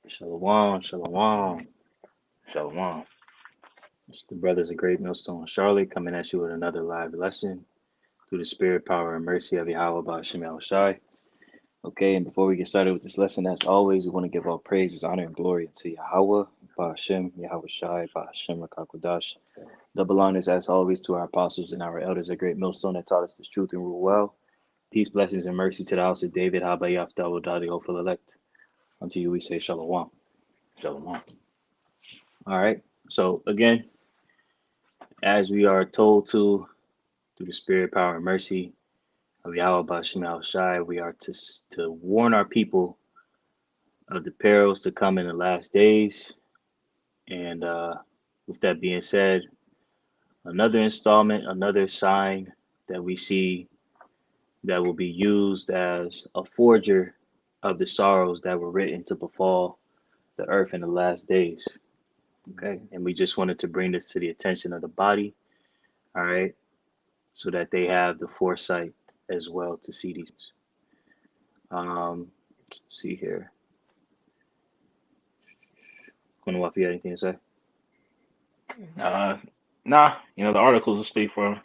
Shalom, shalom. Shalom. It's the brothers of Great Millstone Charlotte coming at you with another live lesson through the spirit, power, and mercy of Yahweh Ba'ashem Shai. Okay, and before we get started with this lesson, as always, we want to give all praises, honor, and glory to Yahweh Ba'ashem Yahweh Shai Ba'ashem Rakakwadash. Double honors, as always, to our apostles and our elders of Great Millstone that taught us this truth and rule well. Peace, blessings, and mercy to the house of David, Habayaf Dawud, the hopeful elect. Unto you we say shalom. Shalom. All right, so again, as we are told to through the spirit, power, and mercy of Yahweh Bashim Shai, we are to warn our people of the perils to come in the last days. And with that being said, another installment, another sign that we see that will be used as a forger of the sorrows that were written to befall the earth in the last days. Okay, and we just wanted to bring this to the attention of the body, all right, so that they have the foresight as well to see these. See here. If you had anything to say? Uh, nah, the articles will speak for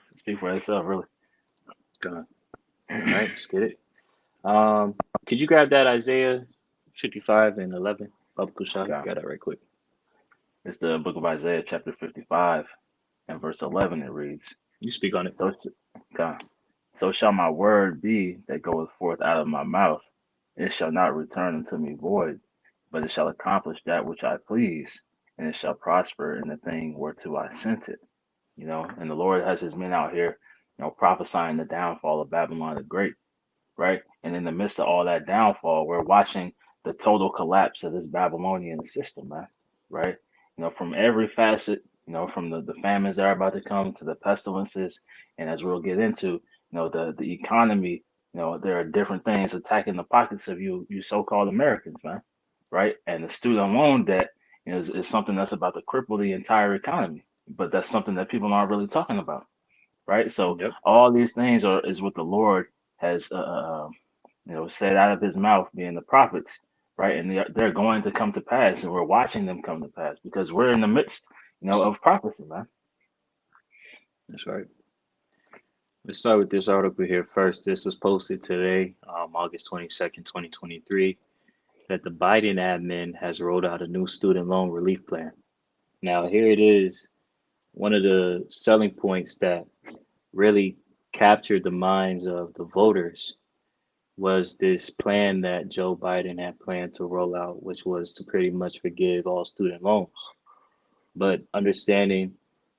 itself, really. Go on. All right, let's get it. Could you grab that Isaiah 55 and 11? Baba Kushai, God. grab that right quick. It's the book of Isaiah, chapter 55, and verse 11. It reads, You speak on it. So, God, so shall my word be that goeth forth out of my mouth. It shall not return unto me void, but it shall accomplish that which I please, and it shall prosper in the thing whereto I sent it. And the Lord has his men out here, prophesying the downfall of Babylon the Great, right? And in the midst of all that downfall, we're watching the total collapse of this Babylonian system, man, right? From every facet, from the famines that are about to come to the pestilences, and as we'll get into, the economy, there are different things attacking the pockets of you so-called Americans, man, right? And the student loan debt is something that's about to cripple the entire economy, but that's something that people aren't really talking about, right? So Yep, all these things is what the Lord has said out of his mouth, being the prophets, right? And they're going to come to pass, and we're watching them come to pass because we're in the midst, of prophecy, man. that's right. Let's start with this article here first. This was posted today, August 22nd, 2023, that the Biden admin has rolled out a new student loan relief plan. Now, here it is, one of the selling points that really captured the minds of the voters was this plan that Joe Biden had planned to roll out, which was to pretty much forgive all student loans. But understanding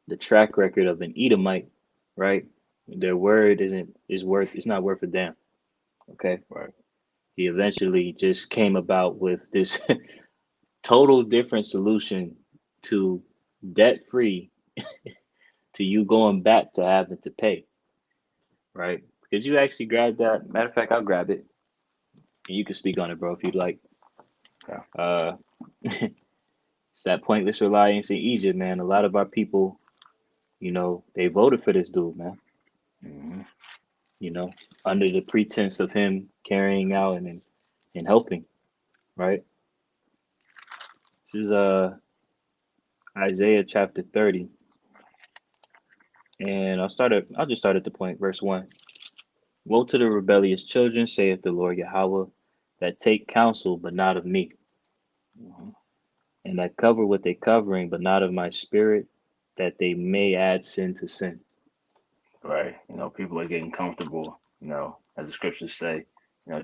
the track record of an Edomite, right? Their word isn't is worth it's not worth a damn. Okay. Right, He eventually just came about with this total different solution to debt free to you going back to having to pay, right? Could you actually grab that? Matter of fact, I'll grab it and you can speak on it, bro, if you'd like. yeah, Uh, it's that pointless reliance in Egypt, man. A lot of our people, they voted for this dude, man. hmm You know, under the pretense of him carrying out and helping, right? This is Isaiah chapter 30, and I'll just start at the point, verse 1. Woe to the rebellious children, saith the Lord Yahweh, that take counsel, but not of me, hmm and that cover with a covering, but not of my spirit, that they may add sin to sin. right. People are getting comfortable, as the scriptures say,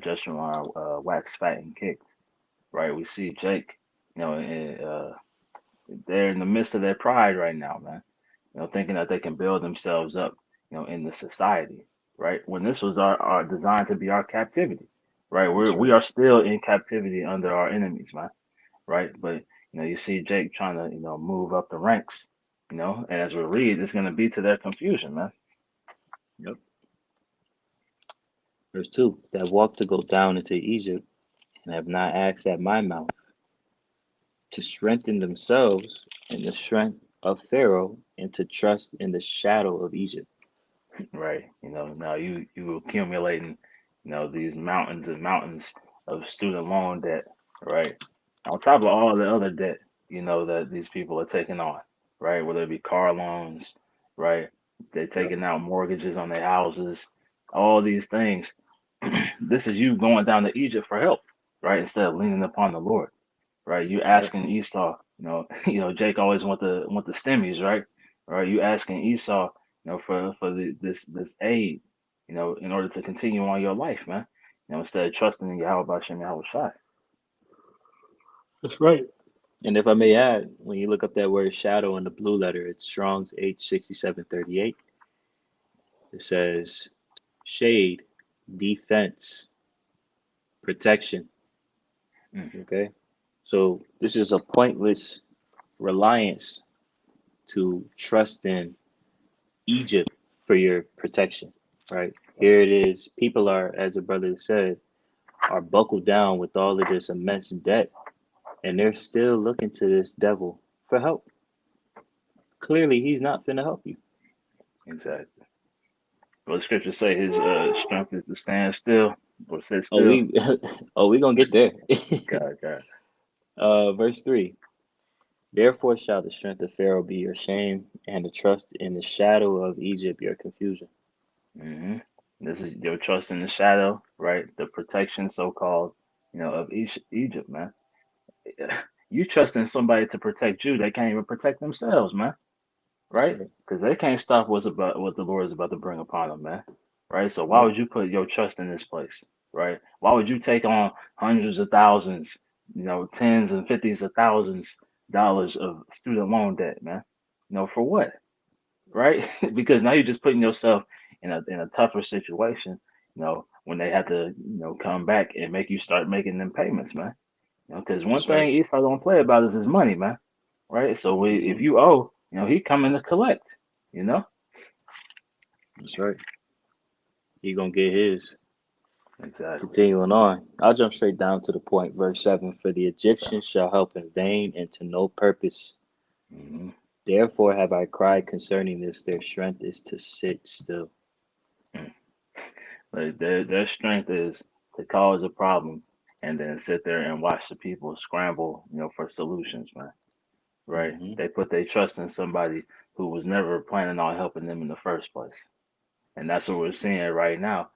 just from our wax fat and kicked, right? We see Jake, they're in the midst of their pride right now, man. Thinking that they can build themselves up, in the society, right? When this was our designed to be our captivity, right? That's We right. are still in captivity under our enemies, man, right? But you see Jake trying to, move up the ranks, and as we read, it's gonna be to their confusion, man. Yep. Verse 2. That walk to go down into Egypt, and have not asked at my mouth, to strengthen themselves in the strength of Pharaoh, and to trust in the shadow of Egypt. Right? Now you accumulating, these mountains and mountains of student loan debt, right? On top of all the other debt, that these people are taking on, right? Whether it be car loans, right? They're Yep. taking out mortgages on their houses, all these things. This is you going down to Egypt for help, right? Instead of leaning upon the Lord, right? You Yep. asking Esau, Jake always want the stimmies, right? Right? You asking Esau, for this aid, in order to continue on your life, man. Instead of trusting in Yahweh Bashem Yahweh Shai. That's right. And if I may add, when you look up that word shadow in the blue letter, it's Strong's H6738. It says shade, defense, protection. Mm, Okay. So this is a pointless reliance to trust in Egypt for your protection, right? Here it is. People are, as the brother said, are buckled down with all of this immense debt, and they're still looking to this devil for help. Clearly, he's not finna help you. exactly. Well, the scriptures say his strength is to stand still or sit Oh, still. we gonna get there. God, God. Verse 3. Therefore shall the strength of Pharaoh be your shame, and the trust in the shadow of Egypt your confusion. hmm This is your trust in the shadow, right? The protection, so called, of Egypt, man. You trust in somebody to protect you, they can't even protect themselves, man. That's Right? right. Because they can't stop what the Lord is about to bring upon them, man. Right? So why Yep. would you put your trust in this place? Right? Why would you take on hundreds of thousands, tens and fifties of thousands dollars of student loan debt, man? For what? Right? Because now you're just putting yourself in a tougher situation, when they have to, come back and make you start making them payments, man. Because one That's right. thing Esau don't play about is his money, man. Right? So if Hmm. you owe, he coming to collect. You know? That's right. He gonna get his. Exactly. Continuing on, I'll jump straight down to the point. Verse 7. For the Egyptians shall help in vain and to no purpose. Mm-hmm. Therefore have I cried concerning this, their strength is to sit still. Like their strength is to cause a problem and then sit there and watch the people scramble, for solutions, man. Right? Hmm. They put their trust in somebody who was never planning on helping them in the first place. And that's what we're seeing right now,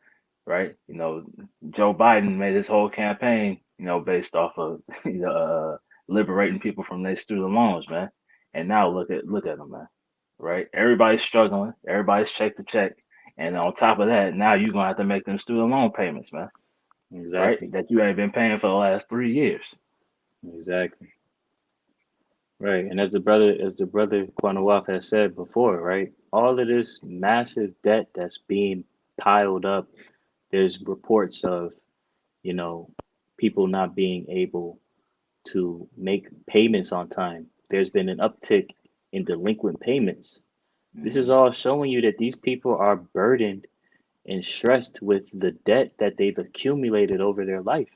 right? Joe Biden made his whole campaign, based off of liberating people from their student loans, man. And now look at them, man. Right? Everybody's struggling, everybody's check to check, and on top of that, now you're gonna have to make them student loan payments, man. Right? Exactly. That you ain't been paying for the last 3 years. Exactly. Right. And as the brother Kwanawaf has said before, right? All of this massive debt that's being piled up, there's reports of, you know, people not being able to make payments on time. There's been an uptick in delinquent payments. This is Hmm all showing you that these people are burdened and stressed with the debt that they've accumulated over their life.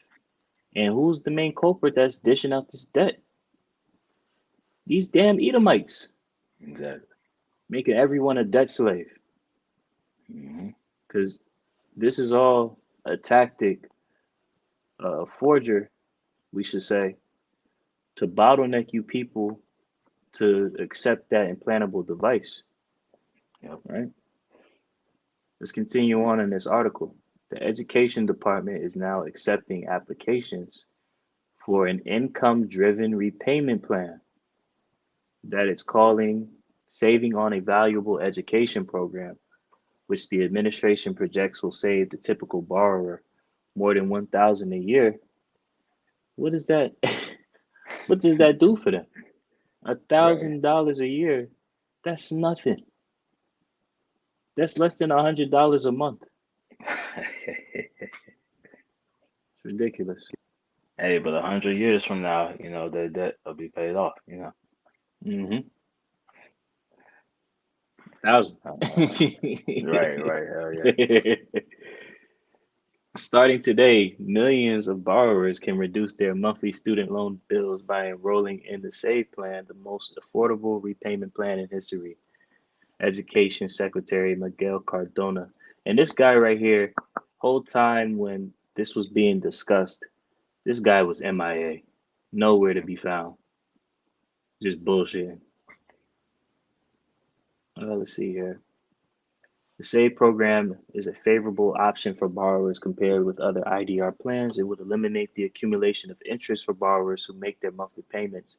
And who's the main culprit that's dishing out this debt? These damn Edomites, Exactly. making everyone a debt slave. hmm Because this is all a tactic, a forger, we should say, to bottleneck you people to accept that implantable device, Yep. right? Let's continue on in this article. The education department is now accepting applications for an income driven repayment plan that it's calling Saving on a Valuable Education Program, which the administration projects will save the typical borrower more than 1,000 a year. What is that? What does that do for them? A Right. thousand dollars a year, that's nothing. That's less than $100 a month. It's ridiculous. Hey, but 100 years from now, their debt will be paid off. Mm-hmm. Thousand. Right, right, hell yeah. Starting today, millions of borrowers can reduce their monthly student loan bills by enrolling in the SAVE plan, the most affordable repayment plan in history. Education Secretary Miguel Cardona. And this guy right here, whole time when this was being discussed, this guy was MIA. Nowhere to be found. Just bullshit. Let's see here. The SAVE program is a favorable option for borrowers compared with other IDR plans. It would eliminate the accumulation of interest for borrowers who make their monthly payments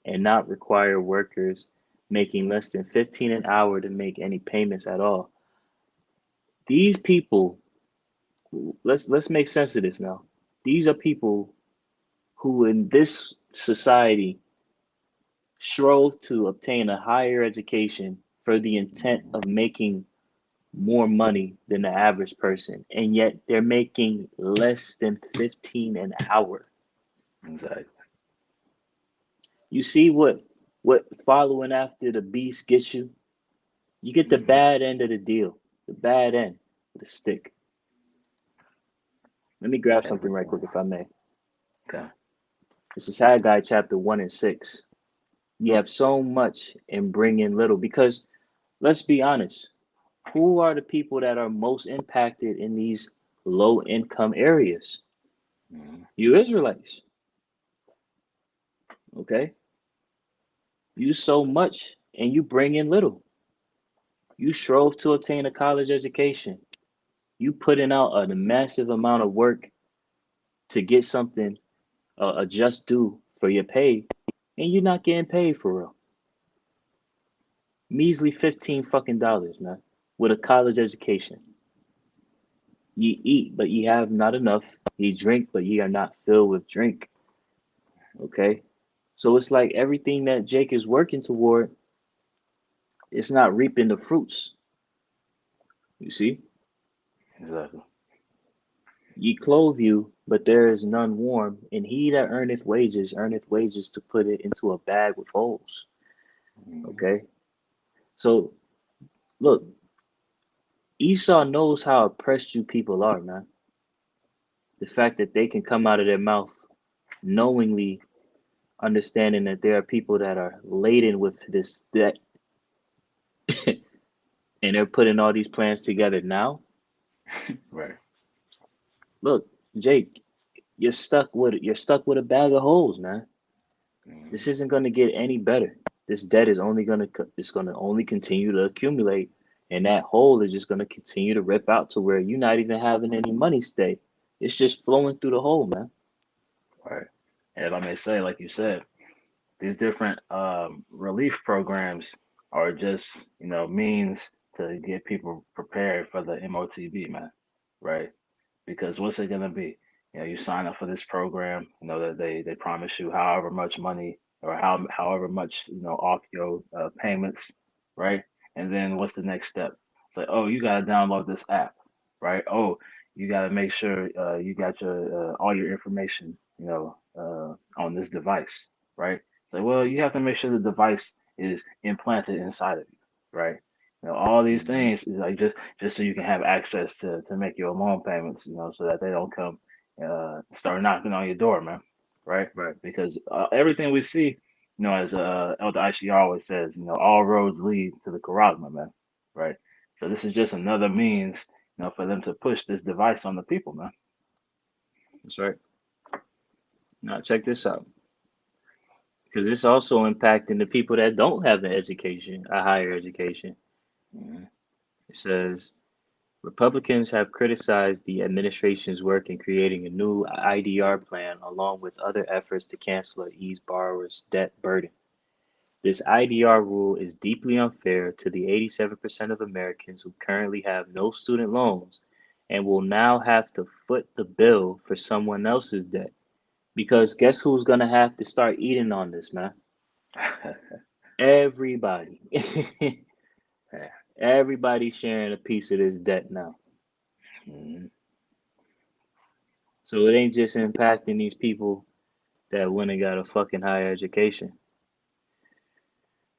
and not require workers making less than 15 an hour to make any payments at all. These people, let's make sense of this now. These are people who in this society strove to obtain a higher education for the intent of making more money than the average person, and yet they're making less than 15 an hour. Exactly. You see what following after the beast gets you? You get the Hmm. bad end of the deal, the bad end of the stick. Let me grab something right Everything. quick if I may. Okay. This is Haggai chapter 1 and 6. You have so much and bring in little. Because let's be honest, who are the people that are most impacted in these low income areas? Hmm. You Israelites, okay? You sow much and you bring in little. You strove to obtain a college education. You putting out a massive amount of work to get something, a just due for your pay, and you're not getting paid for real. Measly 15 fucking dollars, man, with a college education. You eat, but you have not enough. You drink, but you are not filled with drink. Okay, so it's like everything that Jake is working toward, it's not reaping the fruits. You see, Exactly. ye clothe you, but there is none warm, and he that earneth wages to put it into a bag with holes. Hmm. Okay, so look, Esau knows how oppressed you people are, man. The fact that they can come out of their mouth knowingly understanding that there are people that are laden with this debt and they're putting all these plans together now. Right. Look, Jake, you're stuck with a bag of holes, man. This Hmm. isn't going to get any better. This debt is only going to it's going to only continue to accumulate, and that hole is just going to continue to rip out to where you're not even having any money stay. It's just flowing through the hole, man. Right. And if I may say, like you said, these different relief programs are just means to get people prepared for the MOTB, man. Right? Because what's it gonna be? You sign up for this program, that they promise you however much money or however much off your payments, right? And then what's the next step? It's like, oh, you gotta download this app, right? Oh, you gotta make sure you got your all your information, on this device, right? It's like, well, you have to make sure the device is implanted inside of you, right? All these Hmm. things is like just so you can have access to make your loan payments, so that they don't come start knocking on your door, man. Right? Right. Because everything we see, as Elder Aishi always says, all roads lead to the Karagma, man. Right? So this is just another means, for them to push this device on the people, man. That's right. Now check this out, because it's also impacting the people that don't have an education, a higher education. Mhm. It says Republicans have criticized the administration's work in creating a new IDR plan, along with other efforts to cancel or ease borrowers' debt burden. This IDR rule is deeply unfair to the 87% of Americans who currently have no student loans and will now have to foot the bill for someone else's debt. Because guess who's going to have to start eating on this, man? Everybody. Everybody's sharing a piece of this debt now. Mhm. So it ain't just impacting these people that went and got a fucking higher education.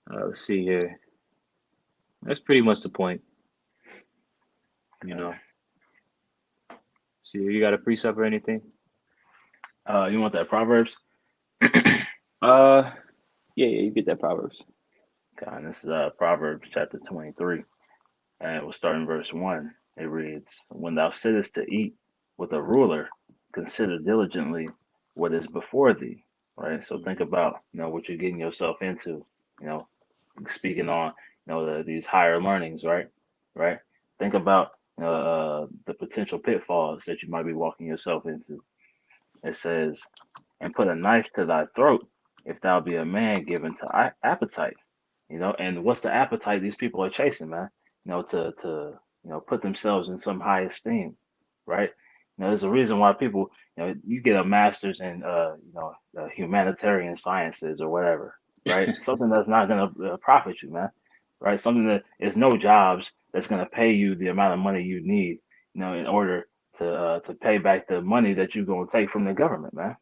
Let's see here. That's pretty much the point, you Okay. know. See, you got a precept or anything? You want that Proverbs? Uh, yeah, you get that Proverbs. Okay, and this is Proverbs chapter 23. And we'll start in verse 1. It reads, when thou sittest to eat with a ruler, consider diligently what is before thee. right? So think Mm-hmm. about, what you're getting yourself into, you know, speaking on, these higher learnings, right? Right? Think about, the potential pitfalls that you might be walking yourself into. It says, and put a knife to thy throat if thou be a man given to appetite. And what's the appetite these people are chasing, man? To put themselves in some high esteem, right? There's a reason why people, you get a master's in, humanitarian sciences or whatever, right? Something that's not gonna profit you, man, right? Something that is no jobs that's gonna pay you the amount of money you need, in order to pay back the money that you're gonna take from the government, man,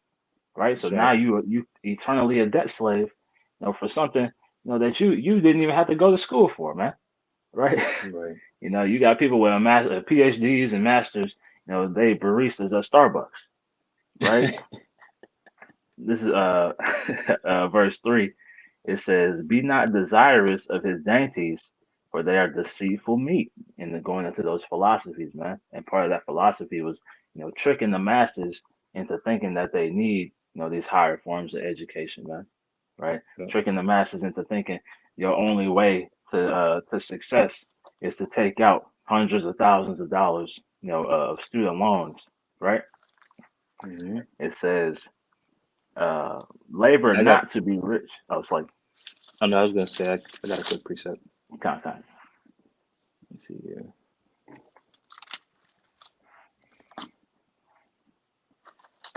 right? So That's now right. you eternally a debt slave, for something that you didn't even have to go to school for, man, right? Right. You got people with PhDs and masters, they baristas at Starbucks, right? This is verse 3. It says, "Be not desirous of his dainties, for they are deceitful meat." And then going into those philosophies, man. And part of that philosophy was, tricking the masses into thinking that they need, these higher forms of education, man. Right? Yep. Tricking the masses into thinking your only way to success is to take out hundreds of thousands of dollars, of student loans, right? Mm-hmm. It says, uh, labor I got. not to be rich. I was like, I know. I was gonna say. I got a quick precept. kind. Let's see here.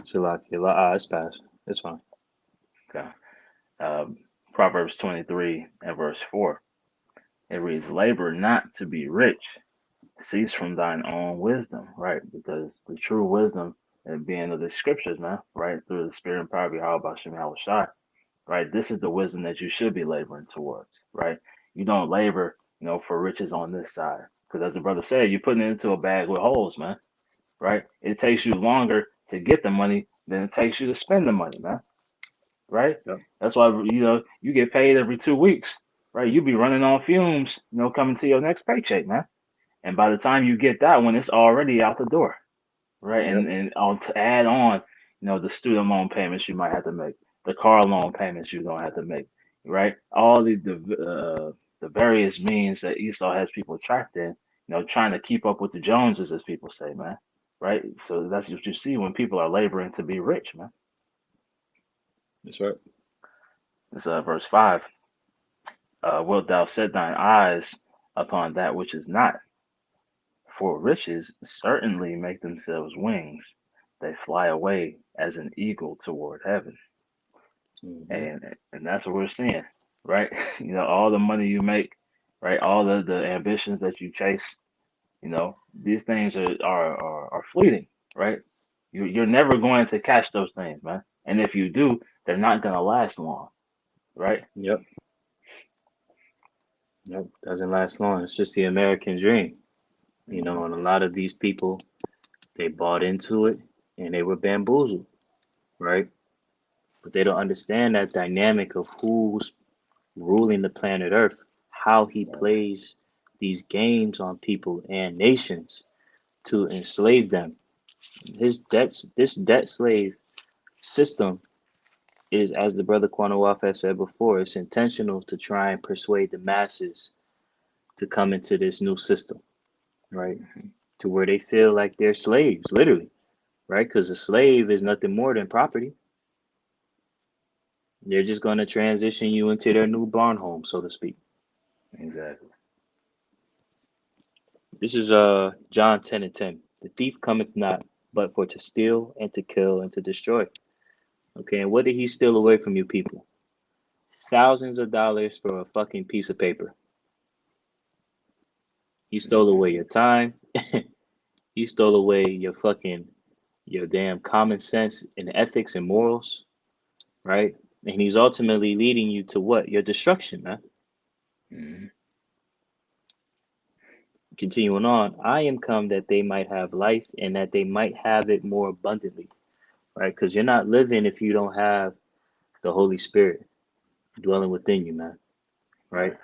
Shalakia. It's passed. It's fine. Okay. Um, Proverbs 23 and verse 4. It reads, labor not to be rich, cease from thine own wisdom, right? Because the true wisdom and being of the scriptures, man, right? Through the spirit and power of Yahweh Shem Shai, right? This is the wisdom that you should be laboring towards, right? You don't labor, for riches on this side. Because as the brother said, you're putting it into a bag with holes, man, right? It takes you longer to get the money than it takes you to spend the money, man, right? Yep. That's why, you get paid every 2 weeks, right? You be running on fumes, coming to your next paycheck, man. And by the time you get that one, it's already out the door, right? Yep. And on to add on, the student loan payments you might have to make, the car loan payments you're gonna have to make, right? All the various means that Esau has people trapped in, trying to keep up with the Joneses, as people say, man. Right? So that's what you see when people are laboring to be rich, man. That's right. This verse 5. Wilt thou set thine eyes upon that which is not? For riches certainly make themselves wings. They fly away as an eagle toward heaven. Mm-hmm. And that's what we're seeing, right? All the money you make, right? All the ambitions that you chase, these things are fleeting, right? You're never going to catch those things, man. And if you do, they're not gonna last long, right? Yep. Yep. Doesn't last long. It's just the American dream, Hmm. and a lot of these people they bought into it and they were bamboozled, right? But they don't understand that dynamic of who's ruling the planet Earth, how he Right. plays these games on people and nations to enslave them. This debt slave system is, as the brother Quanawaf has said before, it's intentional to try and persuade the masses to come into this new system, right? Hmm. To where they feel like they're slaves, literally, right? Because a slave is nothing more than property. They're just going to transition you into their new barn home, so to speak. Exactly. This is John 10 and 10. The thief cometh not, but for to steal and to kill and to destroy. Okay, and what did he steal away from you people? Thousands of dollars for a fucking piece of paper. He stole away Hmm. your time. He stole away your damn common sense and ethics and morals, right? And he's ultimately leading you to what? Your destruction, man. Hmm. Continuing on, I am come that they might have life and that they might have it more abundantly, right? Because you're not living if you don't have the Holy Spirit dwelling within you, man, right? Right.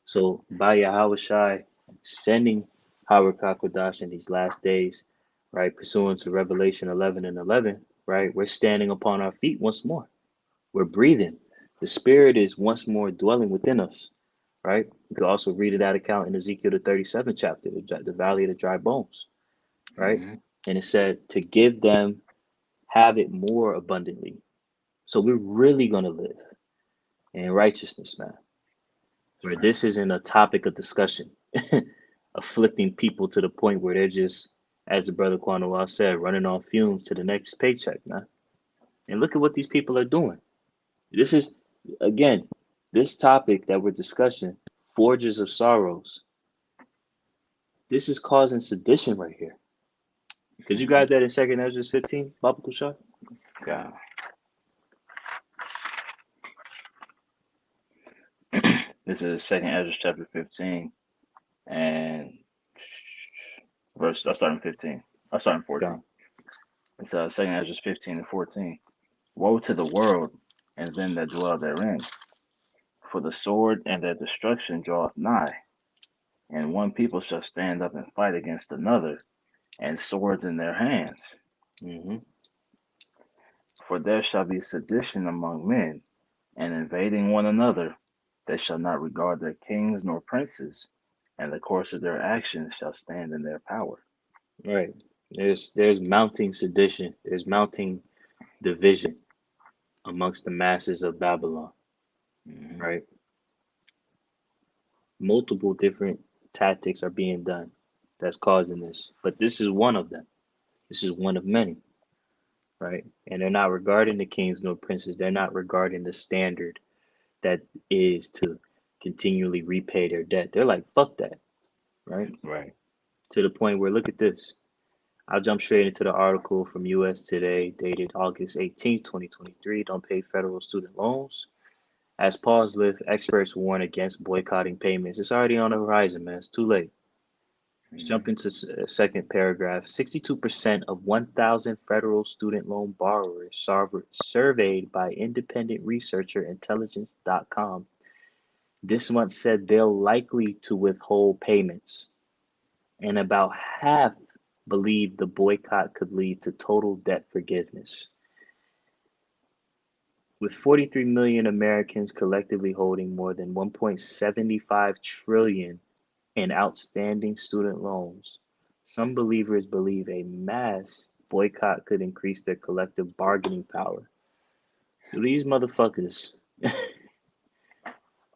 So by Yahweh Shai sending Howard Kakodash in these last days, right, pursuant to Revelation 11 and 11, right? We're standing upon our feet once more. We're breathing. The Spirit is once more dwelling within us, right? You can also read that account in Ezekiel the 37th chapter, the valley of the dry bones, right? Hmm. And it said to give them, have it more abundantly. So we're really going to live in righteousness, man, That's where right. this isn't a topic of discussion, afflicting people to the point where they're just, as the brother Quanawal said, running on fumes to the next paycheck, man. And look at what these people are doing. This is, again, this topic that we're discussing, forges of sorrows, this is causing sedition right here. Could you Hmm. guide that in 2nd Ezra 15, Baba Kushar? God. This is Second Ezra chapter 15 and verse. I start in 15. I start in 14. Go. It's Second Ezra 15 and 14. Woe to the world and them that dwell therein, for the sword and their destruction draweth nigh, and one people shall stand up and fight against another, and swords in their hands. Mm-hmm. For there shall be sedition among men, and invading one another. They shall not regard their kings nor princes, and the course of their actions shall stand in their power. Right. There's mounting sedition. There's mounting division amongst the masses of Babylon. Hmm. Right. Multiple different tactics are being done that's causing this, but this is one of them. This is one of many. Right. And they're not regarding the kings nor princes. They're not regarding the standard that is to continually repay their debt. They're like, fuck that. Right. Right. To the point where, look at this. I'll jump straight into the article from US Today, dated August 18th, 2023. Don't pay federal student loans. As pause lift, experts warn against boycotting payments. It's already on the horizon, man. It's too late. Let's jump Hmm. into second paragraph. 62% of 1,000 federal student loan borrowers surveyed by independent researcher intelligence.com this month said they're likely to withhold payments, and about half believe the boycott could lead to total debt forgiveness. With 43 million Americans collectively holding more than 1.75 trillion in outstanding student loans, some believers believe a mass boycott could increase their collective bargaining power. So these motherfuckers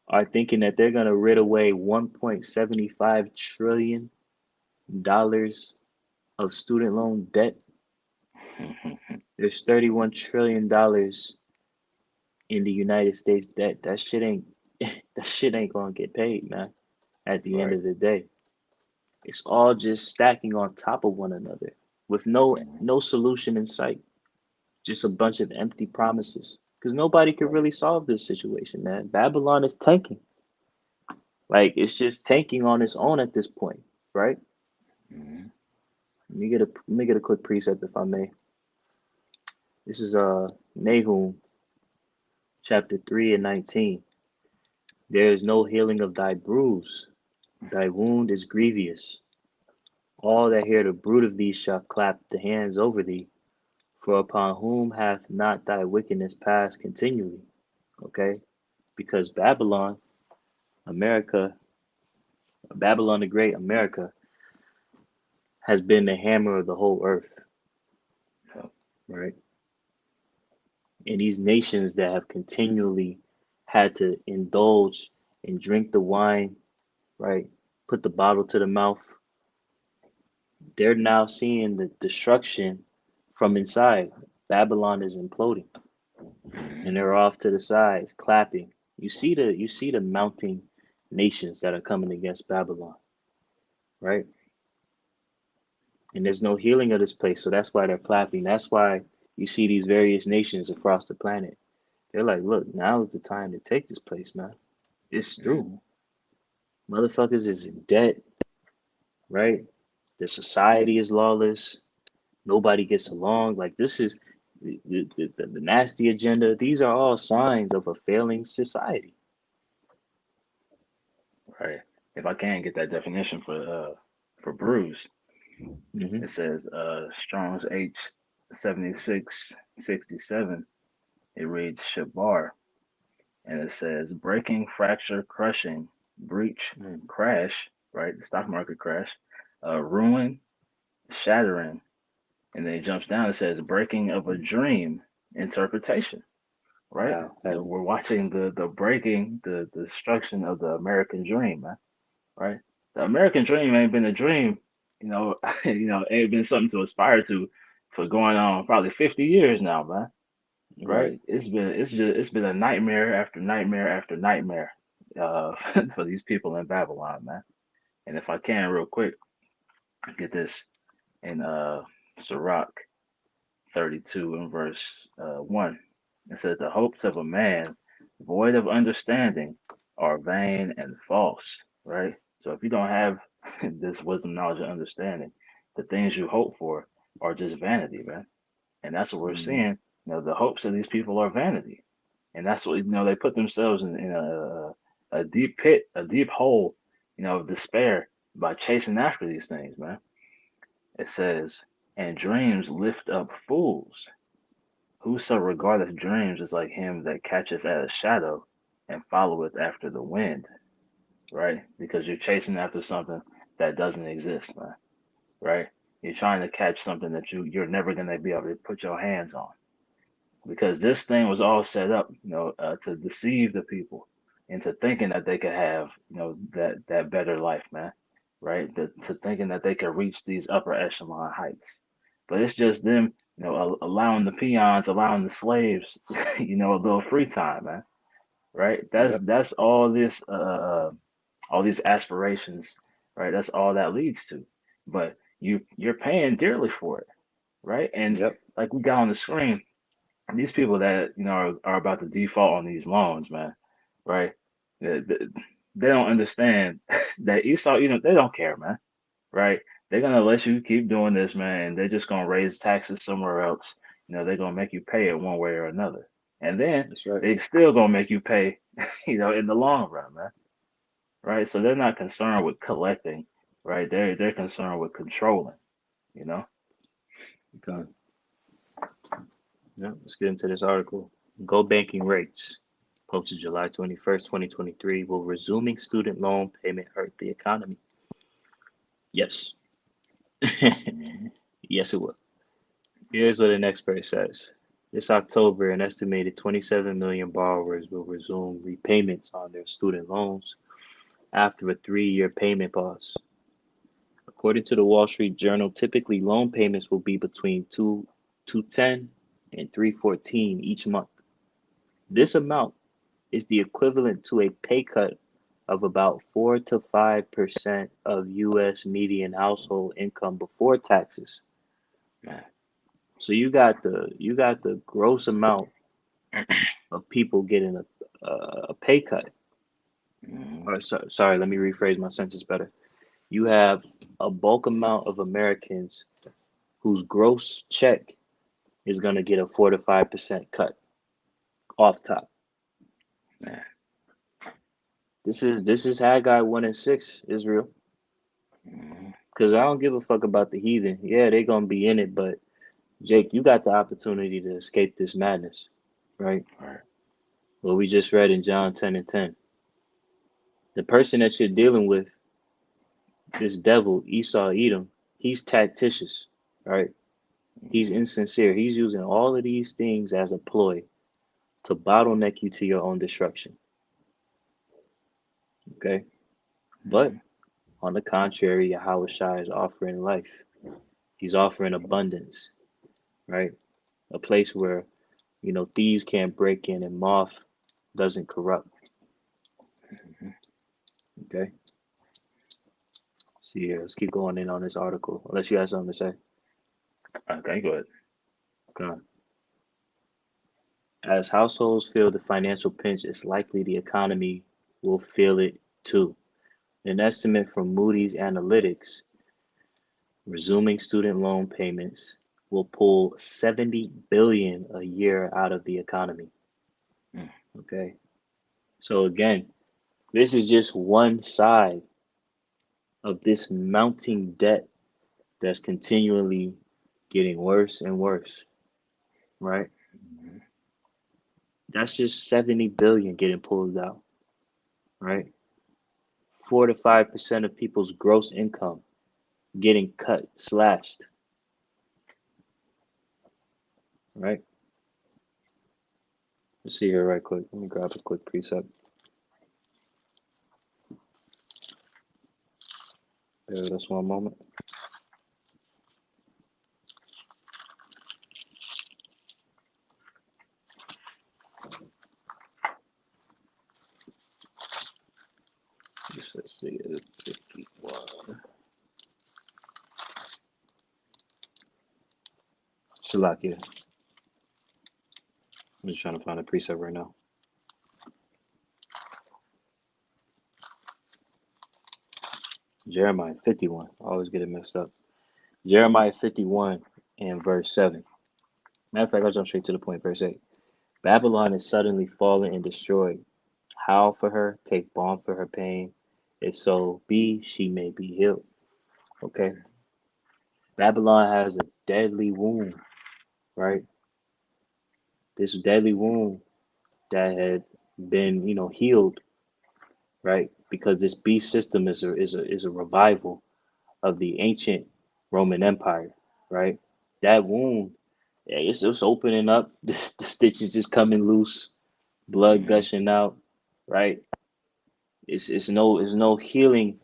are thinking that they're going to rid away 1.75 trillion dollars of student loan debt. There's 31 trillion dollars in the United States debt. That shit ain't that shit ain't gonna get paid, man. At the end Right. of the day, it's all just stacking on top of one another with Hmm. no solution in sight. Just a bunch of empty promises. Because nobody could Right. really solve this situation, man. Babylon is tanking. Like it's just tanking on its own at this point, right? Hmm. Let me get a quick precept if I may. This is Nahum chapter 3 and 19. There is no healing of thy bruise. Thy wound is grievous. All that hear the bruit of thee shall clap the hands over thee. For upon whom hath not thy wickedness passed continually? Okay? Because Babylon, America, Babylon the Great, America, has been the hammer of the whole earth, Yep. right? And these nations that have continually had to indulge and drink the wine, right? Put the bottle to the mouth, they're now seeing the destruction from inside. Babylon is imploding, Hmm. and they're off to the sides clapping. You see the mounting nations that are coming against Babylon, right? And there's no healing of this place, so that's why they're clapping. That's why you see these various nations across the planet. They're like, look, now is the time to take this place, man. It's through. Hmm. Motherfuckers is in debt, right? The society is lawless. Nobody gets along. Like this is the nasty agenda. These are all signs of a failing society. Right. If I can get that definition for bruise, Hmm. it says Strong's H. 7667, it reads Shabar, and it says breaking, fracture, crushing, breach, Mm. crash, right? The stock market crash, ruin, shattering, and then it jumps down. It says breaking of a dream, interpretation, right? Wow, And heavy. we're watching the breaking, the destruction of the American dream, man, right? The American dream ain't been a dream, you know, ain't been something to aspire to for going on probably 50 years now, man, right? Right. It's been a nightmare after nightmare after nightmare, uh, for these people in Babylon, man. And if I can, real quick, get this in Sirach 32 and verse 1. It says, the hopes of a man void of understanding are vain and false, right? So if you don't have this wisdom, knowledge, and understanding, the things you hope for are just vanity, man. And that's what we're Hmm. seeing. The hopes of these people are vanity. And that's what, they put themselves in a deep pit, a deep hole, of despair by chasing after these things, man. It says, and dreams lift up fools. Whoso regardeth dreams is like him that catcheth at a shadow and followeth after the wind, right? Because you're chasing after something that doesn't exist, man, right? You're trying to catch something that you're never gonna be able to put your hands on, because this thing was all set up, to deceive the people into thinking that they could have, that better life, man, right? To thinking that they could reach these upper echelon heights, but it's just them, allowing the peons, allowing the slaves, a little free time, man, right? That's Yep. that's all these aspirations, right? That's all that leads to, but you're paying dearly for it, right? And Yep. like we got on the screen, these people that are about to default on these loans, man, right? They don't understand that Esau, they don't care, man, right? They're gonna let you keep doing this, man, and they're just gonna raise taxes somewhere else. They're gonna make you pay it one way or another, and then That's right. they still gonna make you pay, in the long run, man, right? So they're not concerned with collecting, right? They're concerned with controlling, you know. Okay. Yeah, let's get into this article. Go banking rates. Posted July 21st, 2023. Will resuming student loan payment hurt the economy? Yes. Hmm. Yes, it will. Here's what an expert says. This October, an estimated 27 million borrowers will resume repayments on their student loans after a 3-year payment pause. According to the Wall Street Journal, typically loan payments will be between 210 and 314 each month. This amount is the equivalent to a pay cut of about 4 to 5% of US median household income before taxes. Man. So you got the gross amount of people getting a pay cut. Hmm. Or sorry, let me rephrase my sentence better. You have a bulk amount of Americans whose gross check is going to get a 4 to 5% cut off top. Man. This is Haggai 1 and 6, Israel. Hmm. Because I don't give a fuck about the heathen. Yeah, they're gonna be in it, but Jake, you got the opportunity to escape this madness, right? Right. What we just read in John 10 and 10. The person that you're dealing with, this devil, Esau Edom, he's tactitious, right? He's Hmm. insincere. He's using all of these things as a ploy to bottleneck you to your own destruction. Okay? But Hmm. on the contrary, Yahweh Shai is offering life. He's offering abundance, right? A place where, thieves can't break in and moth doesn't corrupt. Hmm. Okay? See here, let's keep going in on this article. Unless you have something to say. Okay, good. Come on. As households feel the financial pinch, it's likely the economy will feel it too. An estimate from Moody's Analytics, resuming student loan payments will pull 70 billion a year out of the economy. Mm. Okay? So again, this is just one side of this mounting debt that's continually getting worse and worse, right? Mhm. That's just 70 billion getting pulled out, right? 4 to 5% of people's gross income getting cut, slashed, right? Let's see here right quick. Let me grab a quick precept. Bear with us one moment. Let's see, 51. Shalakia. I'm just trying to find a precept right now. Jeremiah 51. I always get it mixed up. Jeremiah 51 and verse 7. Matter of fact, I'll jump straight to the point. Verse 8. Babylon is suddenly fallen and destroyed. Howl for her, take balm for her pain. If so be she may be healed. Okay. Babylon has a deadly wound, right? This deadly wound that had been, healed, right? Because this beast system is a revival of the ancient Roman Empire, right? That wound, yeah, it's opening up. The stitches just coming loose, blood Mhm. gushing out, right? It's no healing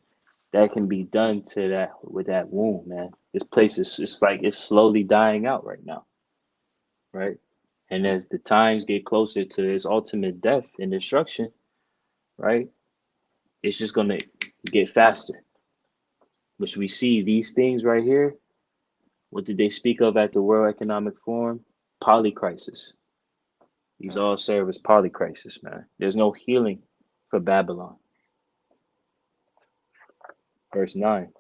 that can be done to that with that wound, man. This place is it's like it's slowly dying out right now, right? And as the times get closer to its ultimate death and destruction, right, it's just gonna get faster. Which we see these things right here. What did they speak of at the World Economic Forum? Polycrisis. These Right. all serve as polycrisis, man. There's no healing for Babylon. Verse 9.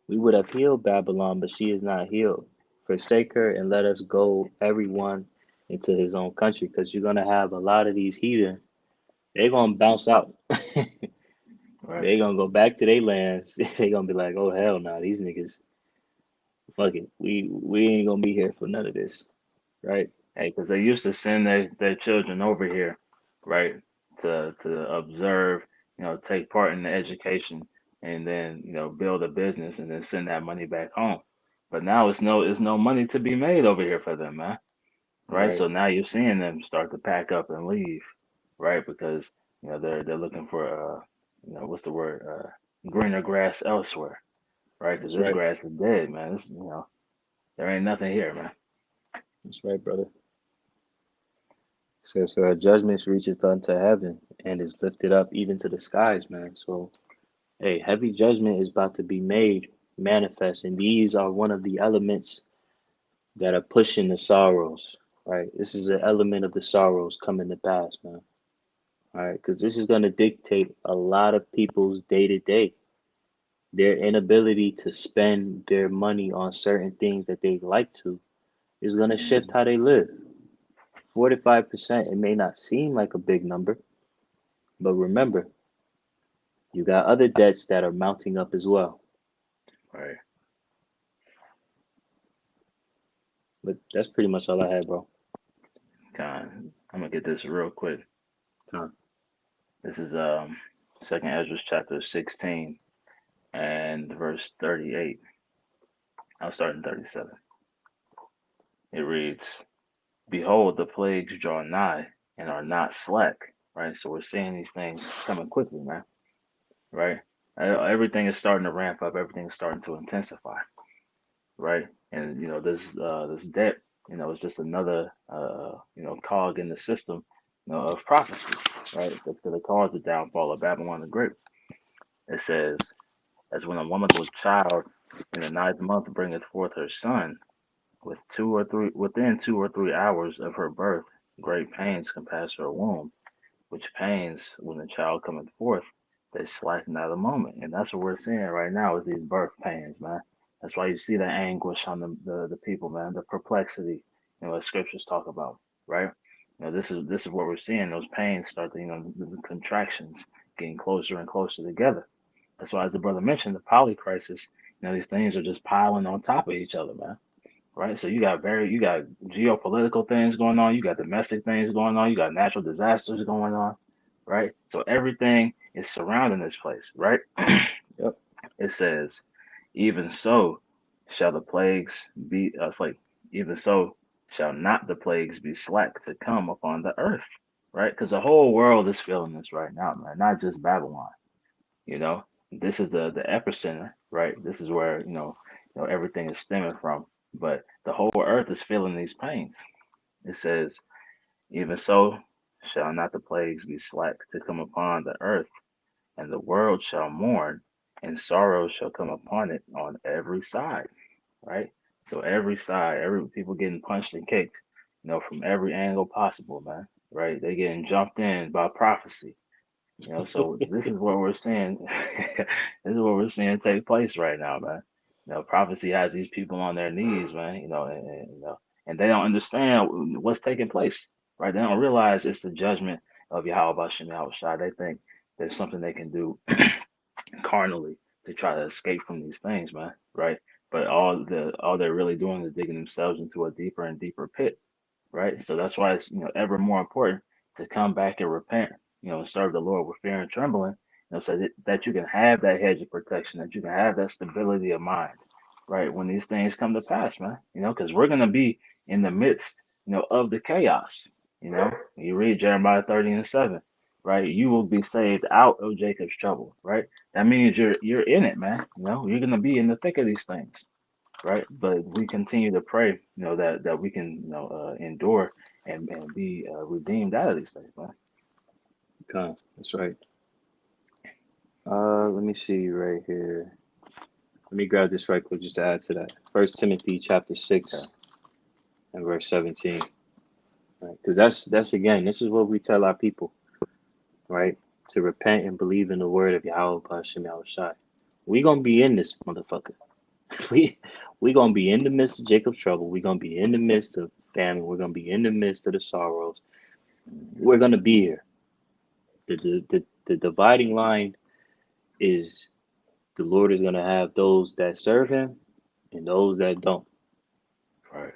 We would have healed Babylon, but she is not healed. Forsake her and let us go, everyone, into his own country, because you're gonna have a lot of these heathen. They're gonna bounce out. Right. They're gonna go back to their lands. They're gonna be like, oh hell no, these niggas, fuck it. We ain't gonna be here for none of this, right? Hey, because they used to send their children over here, right, to observe, take part in the education, and then build a business, and then send that money back home. But now it's no money to be made over here for them, man. Right? Right. So now you're seeing them start to pack up and leave, right? Because they're looking for what's the word, greener grass elsewhere, right? Because That's this right. grass is dead, man. There ain't nothing here, man. That's right, brother. It says, for her judgments reacheth unto heaven and is lifted up even to the skies, man. So, hey, heavy judgment is about to be made manifest, and these are one of the elements that are pushing the sorrows, right? This is an element of the sorrows coming to pass, man. All right, because this is going to dictate a lot of people's day to day, their inability to spend their money on certain things that they like to is going to shift Hmm. how they live. 45%, it may not seem like a big number, but remember, you got other debts that are mounting up as well. Right. But that's pretty much all I had, bro. I'm gonna get this real quick. Con. This is Second Ezra chapter 16 and verse 38. I'll start in 37. It reads, "Behold, the plagues draw nigh and are not slack." Right. So we're seeing these things coming quickly, man. Right. Everything is starting to ramp up. Everything is starting to intensify. Right. And this debt, is just another cog in the system, of prophecy. Right. That's going to cause the downfall of Babylon the Great. It says, "As when a woman with child in the ninth month bringeth forth her son, within 2 or 3 hours of her birth, great pains compass her womb, which pains, when the child cometh forth, they slacken not a moment." And that's what we're seeing right now is these birth pains, man. That's why you see the anguish on the people, man, the perplexity, what scriptures talk about, right? This is what we're seeing. Those pains start to, the contractions getting closer and closer together. That's why, as the brother mentioned, the poly crisis. These things are just piling on top of each other, man. Right? So you got geopolitical things going on, you got domestic things going on, you got natural disasters going on, right? So everything is surrounding this place, right? Yep. It says, even so shall the plagues be it's like even so shall not the plagues be slack to come upon the earth, right? Because the whole world is feeling this right now, man, not just Babylon. You know, this is the epicenter, right? This is where everything is stemming from. But the whole earth is feeling these pains. It says, even so shall not the plagues be slack to come upon the earth, and the world shall mourn, and sorrow shall come upon it on every side, right? So every side, every people getting punched and kicked, from every angle possible, man. Right? They getting jumped in by prophecy. So this is what we're seeing. This is what we're seeing take place right now, man. Prophecy has these people on their knees, man. And they don't understand what's taking place, right? They don't realize it's the judgment of Yahweh Bashem Yahweh Shai. They think there's something they can do carnally to try to escape from these things, man. Right? But all they're really doing is digging themselves into a deeper and deeper pit, right? So that's why it's ever more important to come back and repent, and serve the Lord with fear and trembling, so that you can have that hedge of protection, that you can have that stability of mind, right? When these things come to pass, man, because we're gonna be in the midst, of the chaos. You read Jeremiah 30:7, right? You will be saved out of Jacob's trouble, right? That means you're in it, man. You're gonna be in the thick of these things, right? But we continue to pray, that we can, endure and be redeemed out of these things, man. Con. That's right. Let me see right here. Let me grab this right quick just to add to that. First Timothy chapter Okay. 6 and verse 17. Right? Because that's again, this is what we tell our people, right? To repent and believe in the word of Yahweh Bashem Yahweh Shai. We gonna be in this motherfucker. We we gonna be in the midst of Jacob's trouble. We gonna be in the midst of famine. We're gonna be in the midst of the sorrows. Mhm. We're gonna be here. The dividing line is the Lord is gonna have those that serve Him and those that don't. Right.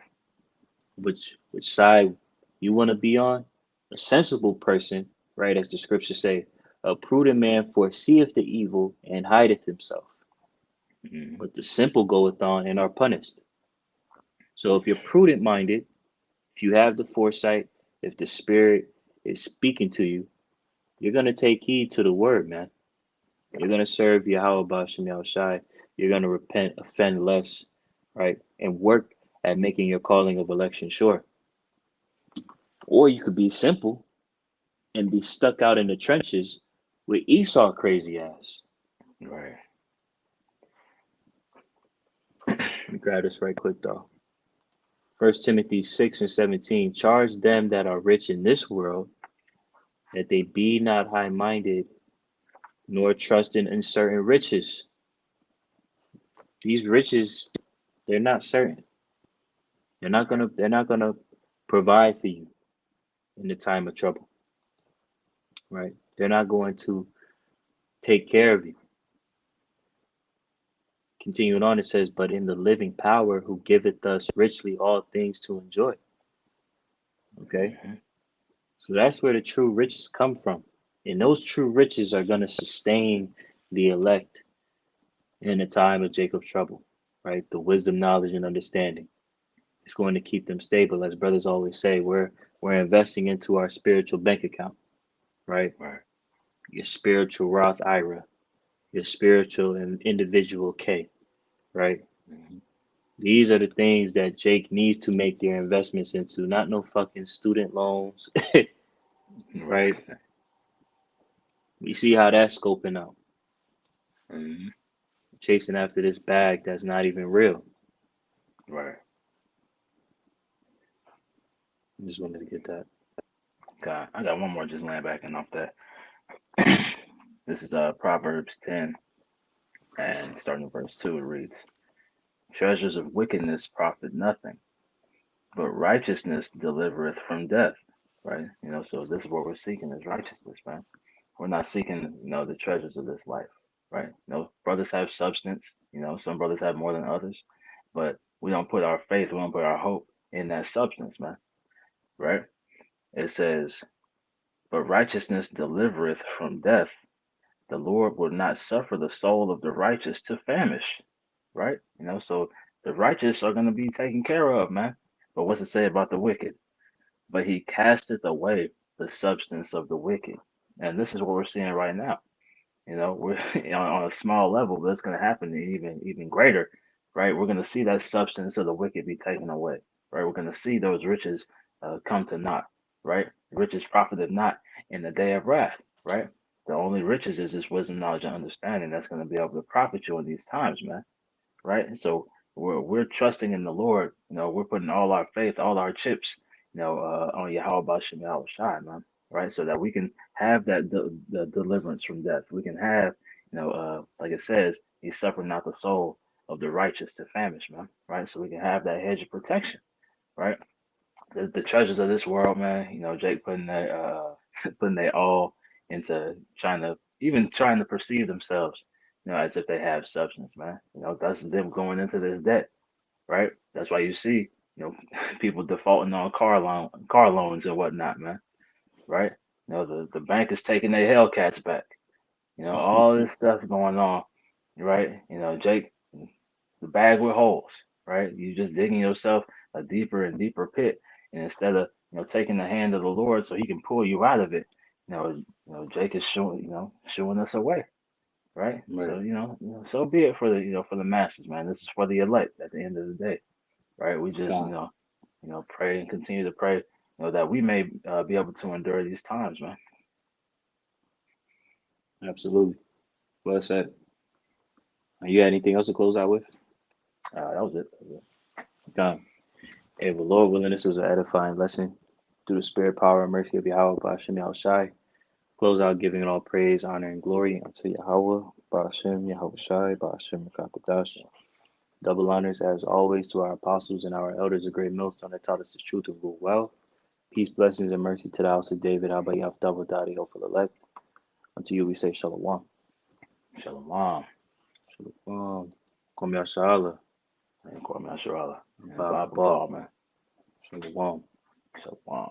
Which side you want to be on? A sensible person, right? As the scriptures say, a prudent man foreseeth the evil and hideth himself. Hmm. But the simple goeth on and are punished. So if you're prudent minded, if you have the foresight, if the Spirit is speaking to you, you're going to take heed to the word, man. You're going to serve Yahweh Bashem Yahushai. You're going to repent, offend less, right? And work at making your calling of election sure. Or you could be simple and be stuck out in the trenches with Esau crazy ass. Right. Let me grab this right quick though. First Timothy 6 and 17. Charge them that are rich in this world that they be not high minded, nor trust in uncertain riches. These riches, they're not certain. Right. They're not gonna provide for you in the time of trouble, right? They're not going to take care of you. Continuing on, it says, but in the living power who giveth us richly all things to enjoy. Okay. Hmm. So that's where the true riches come from. And those true riches are going to sustain the elect in the time of Jacob's trouble, right? The wisdom, knowledge, and understanding. It's going to keep them stable. As brothers always say, we're investing into our spiritual bank account, right? Right. Your spiritual Roth IRA, your spiritual and individual K, right? Hmm. These are the things that Jake needs to make their investments into, not no fucking student loans, Right. right? We see how that's scoping out. Hmm. Chasing after this bag that's not even real. Right. I just wanted to get that. God, I got one more just laying back and off that. This is Proverbs 10 and starting verse 2 it reads, treasures of wickedness profit nothing, but righteousness delivereth from death. Right? So this is what we're seeking is righteousness, man. We're not seeking, the treasures of this life, right? Brothers have substance. You know, some brothers have more than others, but we don't put our faith, we don't put our hope in that substance, man. Right? It says, "But righteousness delivereth from death. The Lord will not suffer the soul of the righteous to famish." Right? You know, so the righteous are going to be taken care of, man. But what's it say about the wicked? "But he casteth away the substance of the wicked." And this is what we're seeing right now. You know, we're on a small level, but it's going to happen even greater, right? We're going to see that substance of the wicked be taken away, right? We're going to see those riches come to naught, right? Riches profited not in the day of wrath, right? The only riches is this wisdom, knowledge, and understanding that's going to be able to profit you in these times, man, right? And so we're trusting in the Lord. You know, we're putting all our faith, all our chips, on Yahweh Bashem Yahweh Shai, man, right? So that we can have that the deliverance from death. We can have, like it says, He suffered not the soul of the righteous to famish, man, right? So we can have that hedge of protection, right? The treasures of this world, man. You know, Jake putting that putting they all into trying to perceive themselves, as if they have substance, man. You know, that's them going into this debt, right? That's why you see, people defaulting on car loans and whatnot, man. Right? The bank is taking their Hellcats back. All this stuff going on, right? Jake, the bag with holes, right? You just digging yourself a deeper and deeper pit, and instead of taking the hand of the Lord so He can pull you out of it, Jake is showing us a way, right? Right. So so be it for the masses, man. This is for the elect at the end of the day, right? We just God. pray and continue to pray, that we may be able to endure these times, man. Absolutely. Well said. You got anything else to close out with? That was it. That was God. Hey, well, Lord willing, this was an edifying lesson through the spirit, power, and mercy of Yahweh, Ba'ashem Yahushai. Close out giving it all praise, honor, and glory unto Yahweh, Ba'ashem Yahushai, Ba'ashem Rakakadash. Double honors, as always, to our apostles and our elders, a great millstone that taught us the truth and rule well. Peace, blessings, and mercy to the house of David. Abayaf double dadi for the elect. Unto you we say shalom. it. Shalom. Shalom. Kom Yashala. And Kwame Nasrallah. And Ba Bob Ba. Ball, man. Shalom. Shalom.